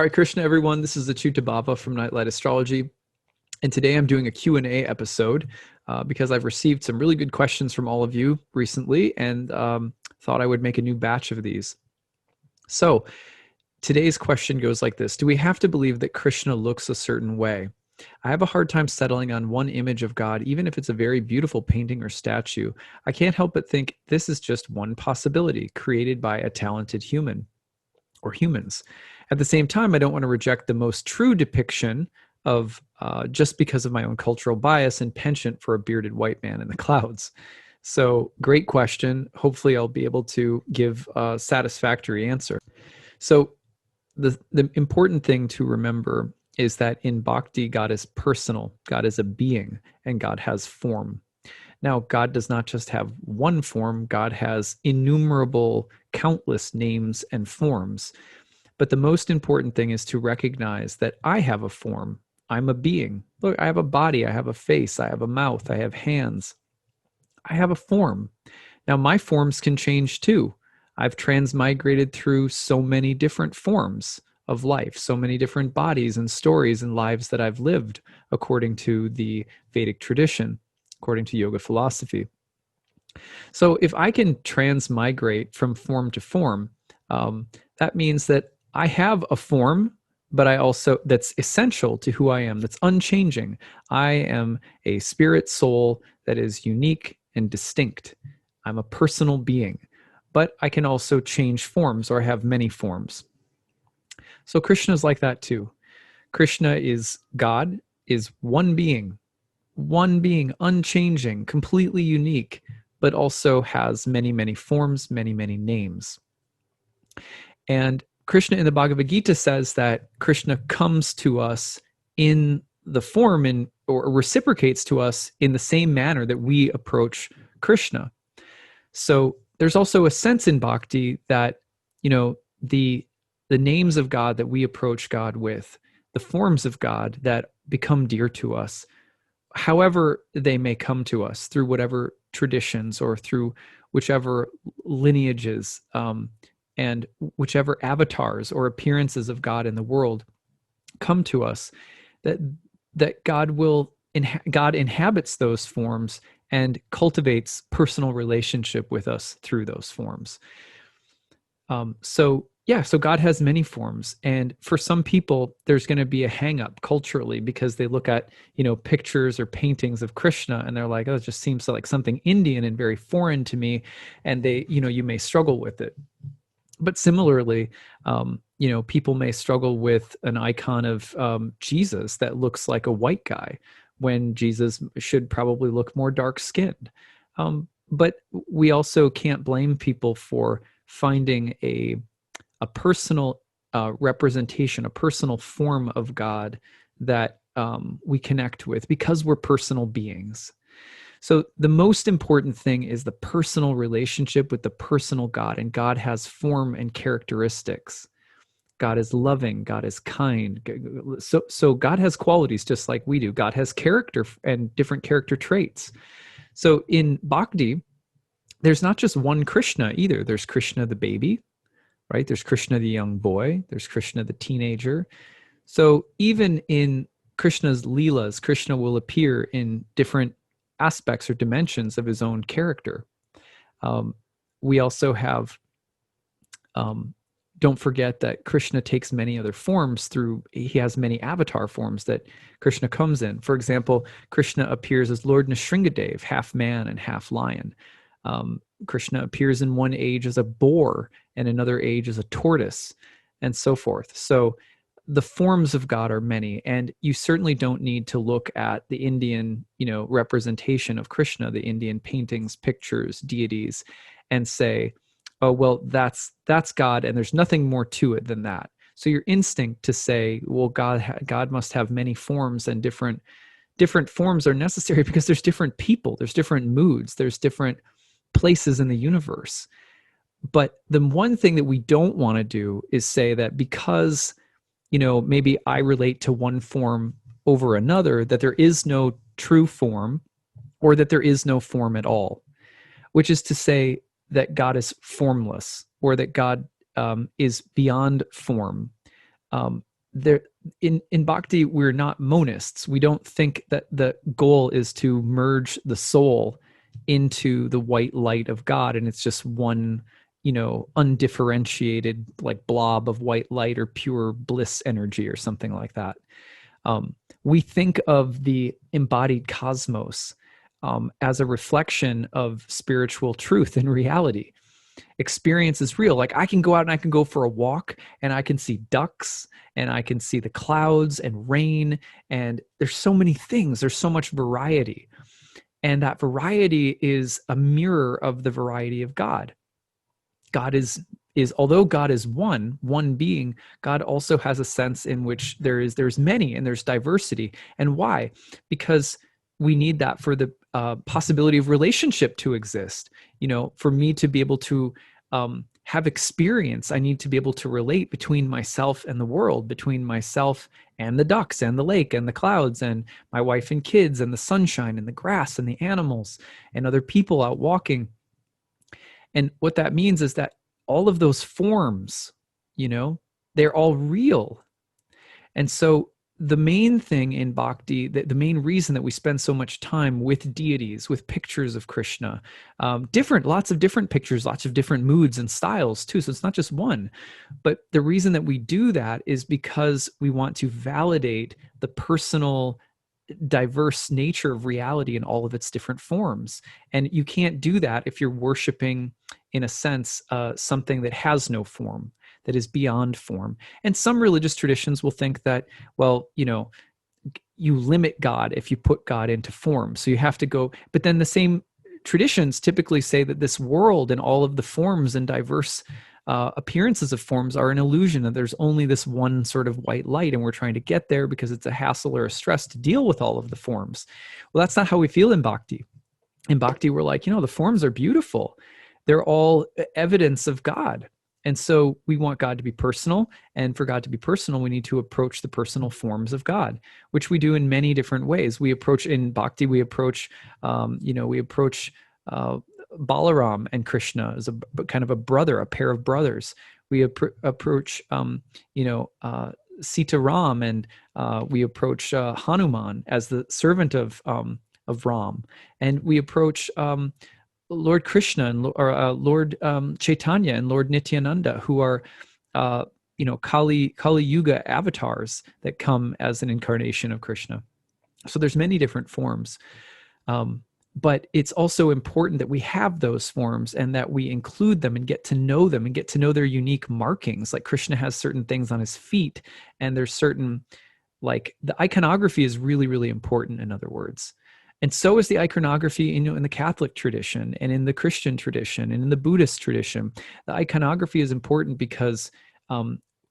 All right, Krishna, everyone, this is acyuta-bhava from Nightlight Astrology. And today I'm doing a Q&A episode because I've received some really good questions from all of you recently and thought I would make a new batch of these. So today's question goes like this. Do we have to believe that Krishna looks a certain way? I have a hard time settling on one image of God, even if it's a very beautiful painting or statue. I can't help but think this is just one possibility created by a talented human or humans. At the same time, I don't want to reject the most true depiction of just because of my own cultural bias and penchant for a bearded white man in the clouds. So great question. Hopefully I'll be able to give a satisfactory answer. So the important thing to remember is that in Bhakti, God is personal, God is a being, and God has form. Now, God does not just have one form, God has innumerable, countless names and forms. But the most important thing is to recognize that I have a form. I'm a being. Look, I have a body, I have a face, I have a mouth, I have hands. I have a form. Now, my forms can change too. I've transmigrated through so many different forms of life, so many different bodies and stories and lives that I've lived according to the Vedic tradition, according to yoga philosophy. So if I can transmigrate from form to form, that means that I have a form, but I also, that's essential to who I am, that's unchanging. I am a spirit soul that is unique and distinct. I'm a personal being, but I can also change forms or have many forms. So Krishna is like that too. Krishna is God, is one being, unchanging, completely unique, but also has many, many forms, many, many names. And Krishna in the Bhagavad Gita says that Krishna comes to us in the form or reciprocates to us in the same manner that we approach Krishna. So there's also a sense in Bhakti that, the names of God that we approach God with, the forms of God that become dear to us, however they may come to us through whatever traditions or through whichever lineages and whichever avatars or appearances of God in the world come to us, that God inhabits those forms and cultivates personal relationship with us through those forms. So God has many forms. And for some people, there's going to be a hang up culturally because they look at, pictures or paintings of Krishna and they're like, oh, it just seems like something Indian and very foreign to me. And they, you may struggle with it. But similarly, people may struggle with an icon of Jesus that looks like a white guy when Jesus should probably look more dark-skinned. But we also can't blame people for finding a personal representation, a personal form of God that we connect with because we're personal beings. So the most important thing is the personal relationship with the personal God, and God has form and characteristics. God is loving, God is kind. So God has qualities just like we do. God has character and different character traits. So in Bhakti, there's not just one Krishna either. There's Krishna the baby, right? There's Krishna the young boy. There's Krishna the teenager. So even in Krishna's Leelas, Krishna will appear in different aspects or dimensions of his own character. We also have, don't forget that Krishna takes many other forms he has many avatar forms that Krishna comes in. For example, Krishna appears as Lord Nrsingadev, half man and half lion. Krishna appears in one age as a boar and another age as a tortoise, and so forth. So the forms of God are many, and you certainly don't need to look at the Indian, representation of Krishna, the Indian paintings, pictures, deities, and say, oh, well, that's God, and there's nothing more to it than that. So your instinct to say, well, God must have many forms, and different forms are necessary because there's different people, there's different moods, there's different places in the universe. But the one thing that we don't want to do is say that because maybe I relate to one form over another, that there is no true form or that there is no form at all, which is to say that God is formless or that God is beyond form. there in bhakti, we're not monists. We don't think that the goal is to merge the soul into the white light of God, and it's just one, undifferentiated like blob of white light or pure bliss energy or something like that. We think of the embodied cosmos as a reflection of spiritual truth and reality. Experience is real. Like I can go out and I can go for a walk and I can see ducks and I can see the clouds and rain, and there's so many things. There's so much variety. And that variety is a mirror of the variety of God. God is although God is one being, God also has a sense in which there's many and there's diversity. And why? Because we need that for the possibility of relationship to exist. For me to be able to have experience, I need to be able to relate between myself and the world, between myself and the ducks and the lake and the clouds and my wife and kids and the sunshine and the grass and the animals and other people out walking. And what that means is that all of those forms, they're all real. And so the main thing in bhakti, the main reason that we spend so much time with deities, with pictures of Krishna, lots of different pictures, lots of different moods and styles too. So it's not just one. But the reason that we do that is because we want to validate the personal, diverse nature of reality in all of its different forms. And you can't do that if you're worshiping, in a sense, something that has no form, that is beyond form. And some religious traditions will think that, well, you limit God if you put God into form. So you have to go, but then the same traditions typically say that this world and all of the forms and diverse appearances of forms are an illusion, that there's only this one sort of white light, and we're trying to get there because it's a hassle or a stress to deal with all of the forms. Well, that's not how we feel in bhakti. In bhakti, we're like, the forms are beautiful. They're all evidence of God. And so we want God to be personal. And for God to be personal, we need to approach the personal forms of God, which we do in many different ways. We approach in bhakti, we approach Balaram and Krishna as a kind of a brother, a pair of brothers. We approach, Sita Ram, and we approach Hanuman as the servant of Ram. And we approach Lord Krishna and Lord Chaitanya and Lord Nityananda, who are, Kali Yuga avatars that come as an incarnation of Krishna. So there's many different forms. But it's also important that we have those forms and that we include them and get to know them and get to know their unique markings. Like Krishna has certain things on his feet, and there's certain, like the iconography is really, really important, in other words. And so is the iconography in the Catholic tradition and in the Christian tradition and in the Buddhist tradition. The iconography is important because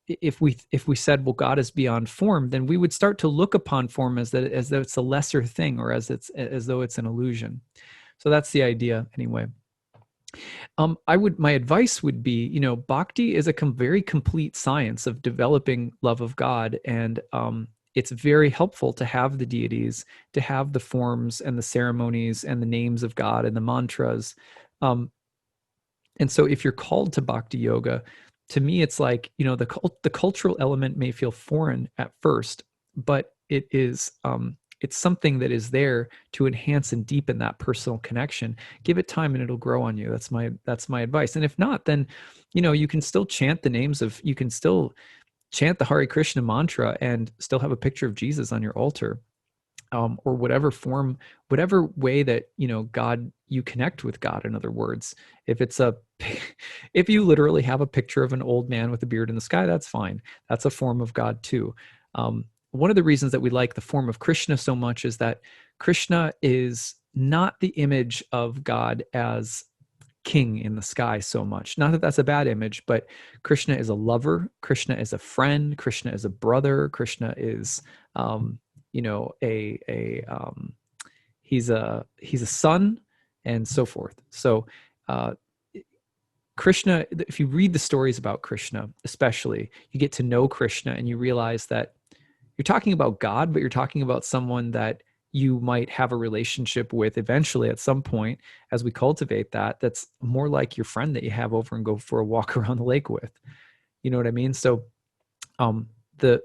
if we said, well, God is beyond form, then we would start to look upon form as though it's a lesser thing, or as though it's an illusion. So that's the idea, anyway. My advice would be, bhakti is a very complete science of developing love of God, and it's very helpful to have the deities, to have the forms and the ceremonies and the names of God and the mantras. And so if you're called to bhakti yoga, to me, it's like, the cultural element may feel foreign at first, but it is, it's something that is there to enhance and deepen that personal connection. Give it time and it'll grow on you. That's my advice. And if not, then, you can still chant you can still chant the Hare Krishna mantra and still have a picture of Jesus on your altar, or whatever way that, you connect with God. In other words, if you literally have a picture of an old man with a beard in the sky, that's fine. That's a form of God too. One of the reasons that we like the form of Krishna so much is that Krishna is not the image of God as king in the sky so much. Not that that's a bad image, but Krishna is a lover. Krishna is a friend. Krishna is a brother. Krishna is, he's a son, and so forth. So, Krishna, if you read the stories about Krishna, especially, you get to know Krishna and you realize that you're talking about God, but you're talking about someone that you might have a relationship with eventually at some point, as we cultivate that's more like your friend that you have over and go for a walk around the lake with. You know what I mean? So the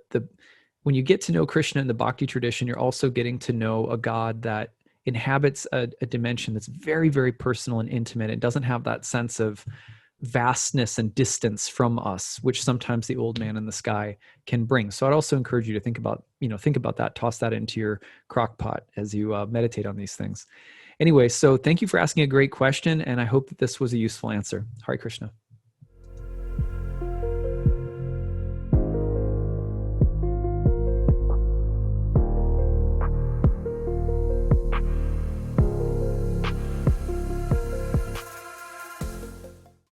when you get to know Krishna in the Bhakti tradition, you're also getting to know a God that inhabits a dimension that's very, very personal and intimate. It doesn't have that sense of vastness and distance from us, which sometimes the old man in the sky can bring. So I'd also encourage you to think about that, toss that into your crock pot as you meditate on these things. Anyway, so thank you for asking a great question, and I hope that this was a useful answer. Hare Krishna.